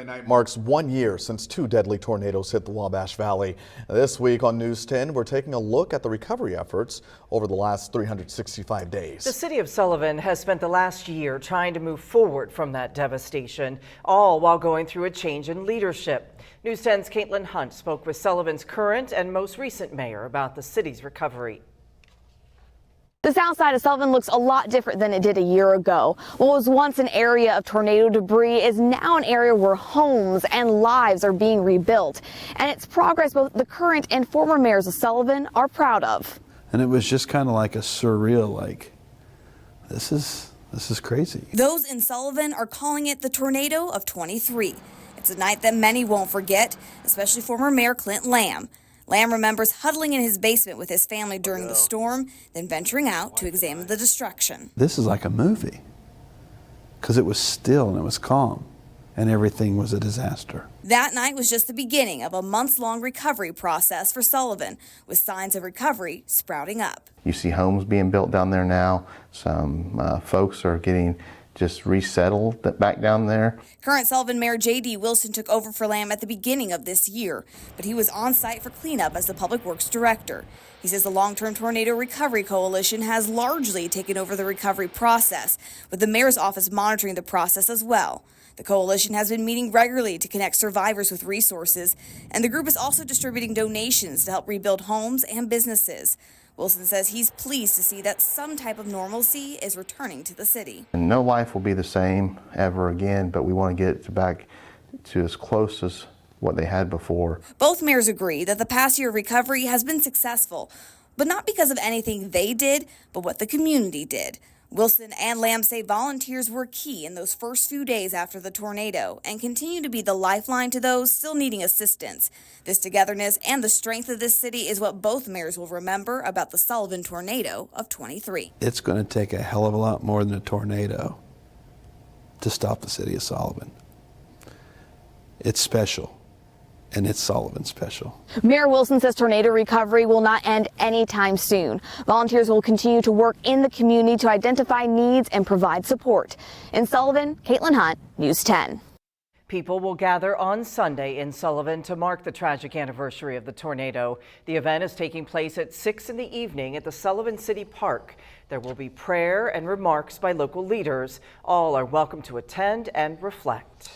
Night marks 1 year since 2 deadly tornadoes hit the Wabash Valley. This week on News 10, we're taking a look at the recovery efforts over the last 365 days. The city of Sullivan has spent the last year trying to move forward from that devastation, all while going through a change in leadership. News 10's Caitlin Hunt spoke with Sullivan's current and most recent mayor about the city's recovery. The south side of Sullivan looks a lot different than it did a year ago. What was once an area of tornado debris is now an area where homes and lives are being rebuilt. And it's progress both the current and former mayors of Sullivan are proud of. And it was just kind of like a surreal, like, this is crazy. Those in Sullivan are calling it the tornado of 23. It's a night that many won't forget, especially former Mayor Clint Lamb. Lamb remembers huddling in his basement with his family during the storm, then venturing out to examine the destruction. This is like a movie, because it was still and it was calm, and everything was a disaster. That night was just the beginning of a months-long recovery process for Sullivan, with signs of recovery sprouting up. You see homes being built down there now. Some folks are getting just resettled back down there. Current Sullivan Mayor J.D. Wilson took over for Lamb at the beginning of this year, but he was on site for cleanup as the Public Works Director. He says the Long-Term Tornado Recovery Coalition has largely taken over the recovery process, with the mayor's office monitoring the process as well. The coalition has been meeting regularly to connect survivors with resources, and the group is also distributing donations to help rebuild homes and businesses. Wilson says he's pleased to see that some type of normalcy is returning to the city. And no life will be the same ever again, but we want to get it back to as close as what they had before. Both mayors agree that the past year of recovery has been successful, but not because of anything they did, but what the community did. Wilson and Lamb say volunteers were key in those first few days after the tornado and continue to be the lifeline to those still needing assistance. This togetherness and the strength of this city is what both mayors will remember about the Sullivan tornado of 23. It's going to take a hell of a lot more than a tornado to stop the city of Sullivan. It's special. And it's Sullivan special. Mayor Wilson says tornado recovery will not end anytime soon. Volunteers will continue to work in the community to identify needs and provide support. In Sullivan, Caitlin Hunt, News 10. People will gather on Sunday in Sullivan to mark the tragic anniversary of the tornado. The event is taking place at 6 in the evening at the Sullivan City Park. There will be prayer and remarks by local leaders. All are welcome to attend and reflect.